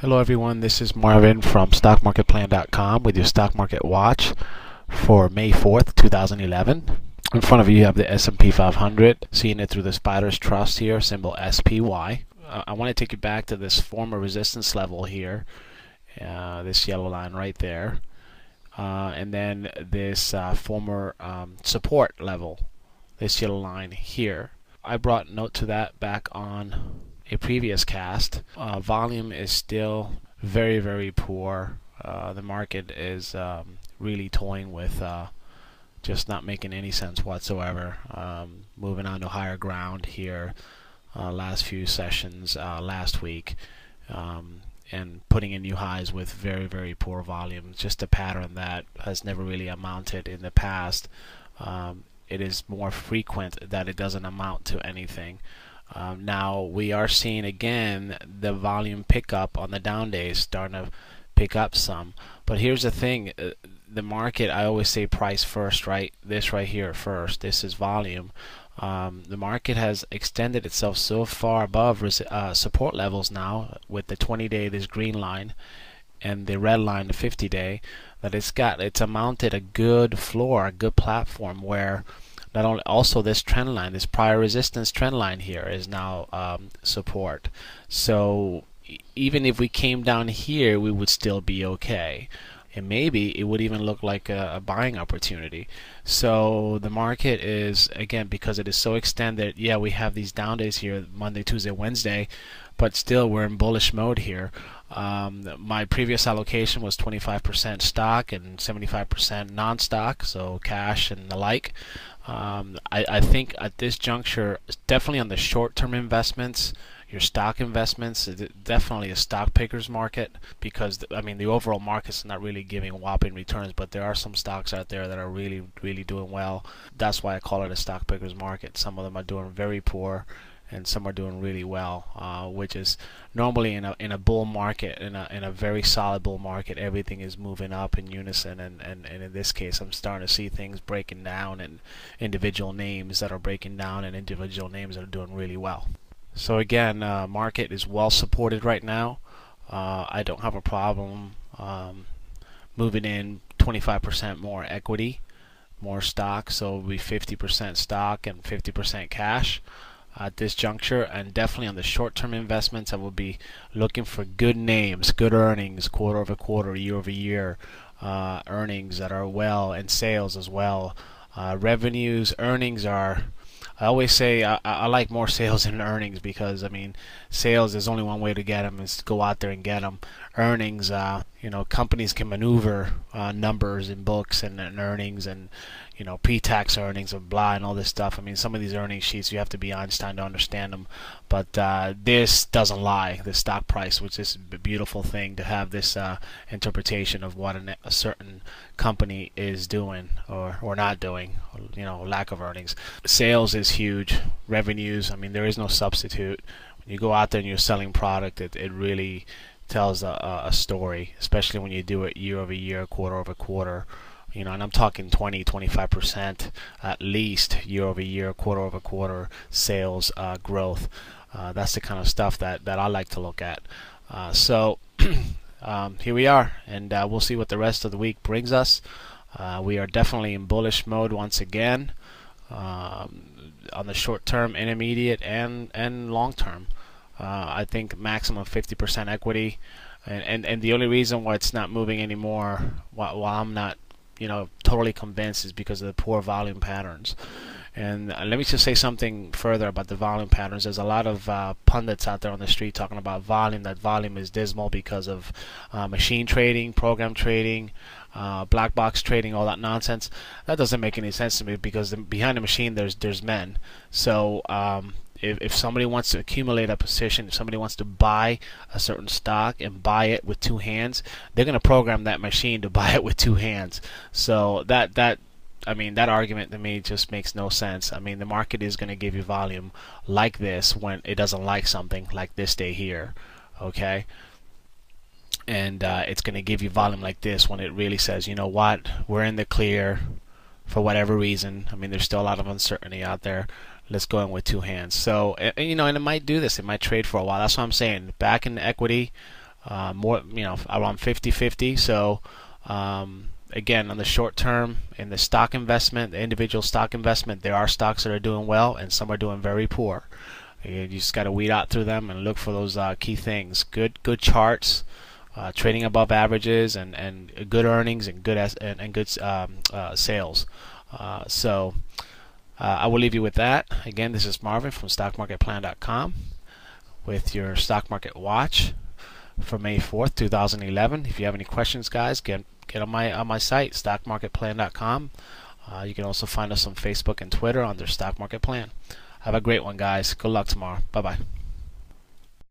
Hello everyone, this is Marvin from StockMarketPlan.com with your stock market watch for May 4th, 2011. In front of you have the S&P 500, seeing it through the Spider's Trust here, symbol SPY. I want to take you back to this former resistance level here, this yellow line right there, and then this former support level, this yellow line here. I brought note to that back on a previous cast. Volume is still very, very poor. The market is really toying with just not making any sense whatsoever. Moving on to higher ground here last few sessions last week, and putting in new highs with very, very poor volume. Just a pattern that has never really amounted in the past. It is more frequent that it doesn't amount to anything. Now we are seeing again the volume pickup on the down days, starting to pick up some. But here's the thing, the market, I always say price first, right? This right here first, this is volume. The market has extended itself so far above support levels now with the 20-day, this green line, and the red line, the 50-day, that it's amounted a good floor, a good platform where not only also this trend line, this prior resistance trend line here is now support. So even if we came down here, we would still be okay, and maybe it would even look like a buying opportunity. So the market is, again, because it is so extended, yeah, we have these down days here, Monday, Tuesday, Wednesday, but still we're in bullish mode here. My previous allocation was 25% stock and 75% non-stock, so cash and the like. I think at this juncture, definitely on the short-term investments, your stock investments, definitely a stock picker's market, because I mean the overall market's not really giving whopping returns, but there are some stocks out there that are really, really doing well. That's why I call it a stock picker's market. Some of them are doing very poor, and some are doing really well, which is normally in a bull market, in a very solid bull market, everything is moving up in unison, and in this case I'm starting to see things breaking down, and individual names that are breaking down, and individual names that are doing really well. So again, market is well supported right now. I don't have a problem moving in 25% more equity, more stock, so it'll be 50% stock and 50% cash at this juncture. And definitely on the short-term investments, I will be looking for good names, good earnings, quarter over quarter, year over year, earnings that are well, and sales as well. Revenues, earnings are, I always say I like more sales than earnings, because I mean sales, there's only one way to get them, is to go out there and get them. Earnings, companies can maneuver numbers in books and earnings, and pre-tax earnings and blah and all this stuff. I mean, some of these earnings sheets you have to be Einstein to understand them, but this doesn't lie. The stock price, which is a beautiful thing to have this interpretation of what a certain company is doing or not doing, lack of earnings. Sales is huge. Revenues, I mean, there is no substitute. When you go out there and you're selling product, it really tells a story, especially when you do it year over year, quarter over quarter. And I'm talking 20-25% at least year over year, quarter over quarter sales growth. That's the kind of stuff that I like to look at. So here we are, and we'll see what the rest of the week brings us. We are definitely in bullish mode once again, on the short term, intermediate, and long term. I think maximum 50% equity, and the only reason why it's not moving anymore, while I'm not totally convinced, is because of the poor volume patterns. And let me just say something further about the volume patterns. There's a lot of pundits out there on the street talking about volume, that volume is dismal because of machine trading, program trading, black box trading, all that nonsense. That doesn't make any sense to me, because behind the machine there's men. So if somebody wants to accumulate a position, if somebody wants to buy a certain stock and buy it with two hands, they're going to program that machine to buy it with two hands. So that argument to me just makes no sense. I mean, the market is going to give you volume like this when it doesn't like something, like this day here, okay? And it's going to give you volume like this when it really says, you know what, we're in the clear for whatever reason. I mean, there's still a lot of uncertainty out there. Let's go in with two hands. So, and it might do this. It might trade for a while. That's what I'm saying. Back in the equity, more, around 50-50. So again, on the short term, in the stock investment, the individual stock investment, there are stocks that are doing well and some are doing very poor. You just got to weed out through them and look for those key things. Good charts, trading above averages, and good earnings and good sales. So I will leave you with that. Again, this is Marvin from StockMarketPlan.com with your stock market watch for May 4th, 2011. If you have any questions, guys, get on my site, StockMarketPlan.com. You can also find us on Facebook and Twitter under Stock Market Plan. Have a great one, guys. Good luck tomorrow. Bye-bye.